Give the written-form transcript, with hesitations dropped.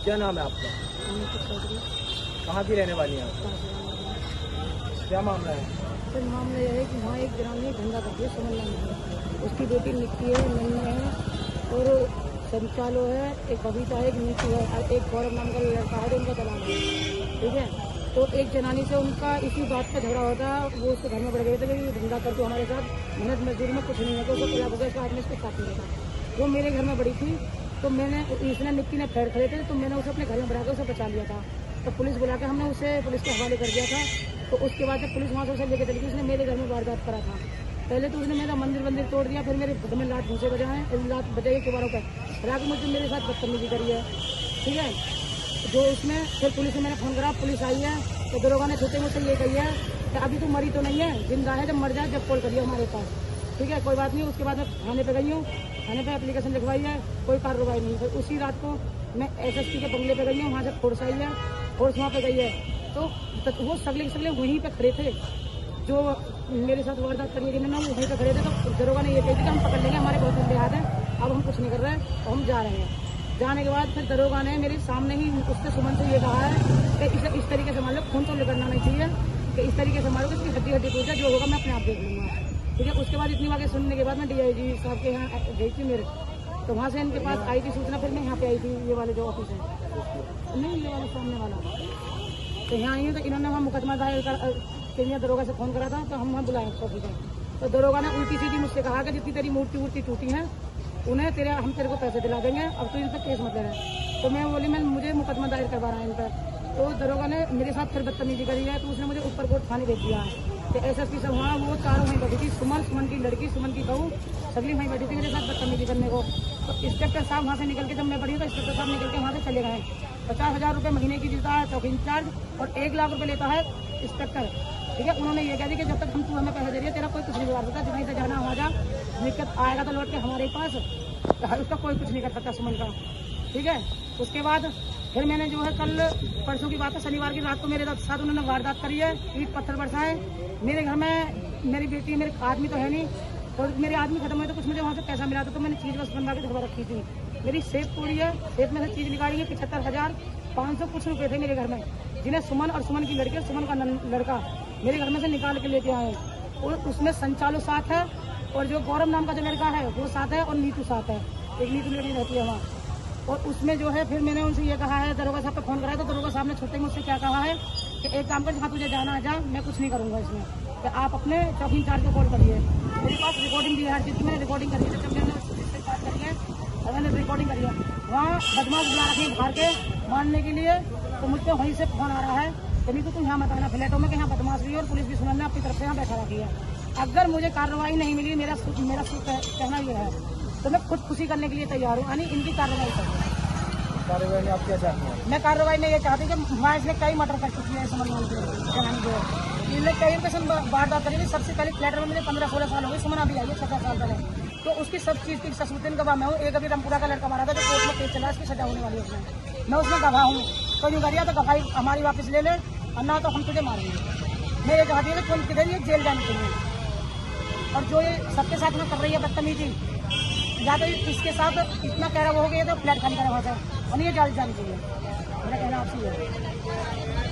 क्या नाम है आपका? कहाँ की रहने वाली हैं आप? क्या मामला है? सर मामला यह है कि वहाँ एक ग्रामीण धंधा करती है समन्वय में, उसकी बेटी निक्की है, नन्ही है और संचालो है, एक कविता है, एक नीतू है, एक गौरव नाम का लड़का है जो उनका दलाल है। ठीक है, तो एक जनानी से उनका इसी बात पे झगड़ा होता, वो उसके घर में बढ़ गए थे कि धंधा करते हमारे साथ, मेहनत मजदूरी में कुछ नहीं है, तो उसको तलाक हो गया, इसका आदमी इसके साथ नहीं था। वो मेरे घर में बड़ी थी, तो मैंने इसने निक्की ने फ्लैट खड़े थे, तो मैंने उसे अपने घर में बढ़ा कर उसे बचा लिया था। तो पुलिस बुला के हमने उसे पुलिस के हवाले कर दिया था। तो उसके बाद जब पुलिस वहाँ से उसे लेकर चली गई, उसने मेरे घर में वारदात करा था। पहले तो उसने मेरा मंदिर तोड़ दिया, फिर मेरे घर में लात घूसे बजाए, लात बजाई किवारों पर फिर मुझे मेरे साथ बदतमीजी करी है। ठीक है, जो उसमें फिर पुलिस में मैंने फोन करा, पुलिस आई है, तो दरोगा ने छूते मुझसे ये कही है कि अभी तो मरी तो नहीं है, जिंदा है, जब मर जाए जब कॉल करिए हमारे पास। ठीक है, कोई बात नहीं। उसके बाद मैं थाने पे गई हूँ, थाने पे एप्लीकेशन लिखवाई है, कोई कार्रवाई नहीं। फिर उसी रात को मैं SSP के बंगले पे गई हूँ, वहाँ से फोर्स आई है, फोर्स वहाँ पे गई है, तो वो सगले वहीं पे खड़े थे, जो मेरे साथ वारदात करिए कि ना, वो वहीं पे खड़े थे। तो दरोगा ने ये कही थी कि हम पकड़ लेंगे, हमारे बहुत लंबे हाथ हैं, अब हम कुछ नहीं कर रहे हैं, तो हम जा रहे हैं। जाने के बाद फिर दरोगा ने मेरे सामने ही उससे सुमन से ये कहा है कि इसे इस तरीके से मान लो, खून तो निकलना नहीं चाहिए, कि इस तरीके से मारो कि इसकी हड्डी टूट जाए, जो होगा मैं अपने आप देख लूँगा। ठीक है, उसके बाद इतनी बातें सुनने के बाद मैं DIG साहब के यहाँ गई थी मेरे, तो वहाँ से इनके पास आई थी सूचना, फिर मैं यहाँ पे आई थी, ये वाले जो ऑफिस है, नहीं ये वाला सामने वाला, तो यहाँ आई हूँ। तो इन्होंने वहाँ मुकदमा दायर कर दरोगा से फोन करा था, तो हम वहाँ बुलाए ऑफिसर। तो दरोगा ने उल्टी सीधी मुझसे कहा कि जितनी तेरी मूर्ति टूटी है उन्हें हम तेरे को पैसे दिला देंगे, अब तो इन पर केस मत ले रहे। तो मैं बोली मुझे मुकदमा दायर करवा रहा है इन पर। तो दरोगा ने मेरे साथ फिर बदतमीजी करी है, तो उसने मुझे ऊपर कोर्ट थाने भेज दिया है। तो SSP सब वहाँ वो चारों वहीं बैठी थी, सुमन की लड़की, सुमन की बहू, सगली वहीं बैठी थी मेरे साथ बदतमीजी करने को। तो इंस्पेक्टर साहब वहाँ से निकल के, जब मैं बढ़ी तो इंस्पेक्टर साहब निकल के वहाँ से चले गए। 50,000 रुपये महीने की देता है चौकी इंचार्ज और 1 लाख रुपये लेता है इंस्पेक्टर। ठीक है, उन्होंने ये कह दिया कि जब तक तू हमें पैसे दे रही है, तेरा कोई कुछ नहीं बिगाड़ सकता, जितनी से जाना वहाँ जा, दिक्कत आएगा तो लौट के हमारे पास, उसका कोई कुछ नहीं कर सकता सुमन का। ठीक है, उसके बाद फिर मैंने जो है कल परसों की बात है, शनिवार की रात को मेरे साथ उन्होंने वारदात करी है, ईंट पत्थर बरसाए मेरे घर में। मेरी बेटी, मेरे आदमी तो है नहीं, और मेरे आदमी खत्म हुए, तो कुछ मुझे वहाँ से पैसा मिला था, तो मैंने चीज़ बस बनवा के घर रखी थी। मेरी सेफ तोड़ी है, सेफ में से चीज़ निकाली है, 75,500 कुछ रुपये थे मेरे घर में, जिन्हें सुमन और सुमन की लड़की और सुमन का लड़का मेरे घर में से निकाल के लेके आए। और उसमें संचालो साथ है, और जो गौरव नाम का जो लड़का है वो साथ है, और नीतू साथ है, एक नीतू लड़की रहती है वहाँ। और उसमें जो है फिर मैंने उनसे ये कहा है, दरोगा साहब पे फोन कराया, तो दरोगा साहब ने छोटे मुझसे क्या कहा है कि एक काम कर, जहाँ तुझे जाना है जा, मैं कुछ नहीं करूँगा इसमें, तो आप अपने चौकी इंचार्ज को कॉल करिए। मेरे पास रिकॉर्डिंग दी है हर चीज़ की, मैंने रिकॉर्डिंग करी है, जब मैंने उससे बात करी है और मैंने रिकॉर्डिंग करी है। वहाँ बदमाश बुला रखी बाहर के मारने के लिए, तो मुझसे वहीं से फोन आ रहा है कि नहीं तो तुम यहाँ मत आना फ्लैटों में, कि यहाँ बदमाश भी है और पुलिस भी सुनने अपनी तरफ से यहाँ बैठा रखी है। अगर मुझे कार्रवाई नहीं मिली, मेरा कहना ये है, तो मैं खुदकुशी करने के लिए तैयार हूँ, यानी इनकी कार्रवाई करूँ। कार्रवाई में आप क्या चाहते हैं? मैं कार्रवाई में ये चाहती हूँ कि वहाँ इसने कई मर्डर कर चुकी है सुमन नाम के, इसने कई पेशेंट वारदात करी थी। सबसे पहले फ्लैट में मुझे 15-16 साल हो गए, सुमन अभी आई है 6 साल पहले, तो उसकी सब चीज़ की सबूत गवाह मैं हूँ। एक अभी रामपुरा का लड़का मारा था, जो कोर्ट में केस चला, इसकी सजा होने वाली है उसमें, मैं उसमें गवाह हूँ। तो यूँ करिए तो गवाही हमारी वापस ले ले, और ना तो हम तुझे मारेंगे। मैं ये चाहती हूँ कि तुम किधर ये जेल जानी चाहिए, और जो ये सबके साथ में कर रही है बदतमीजी, या तो इसके साथ इतना कह रहा हो गया तो फ्लैट खाली करा वहाँ से, और ये जानी चाहिए। मेरा कहना आपसे ये है।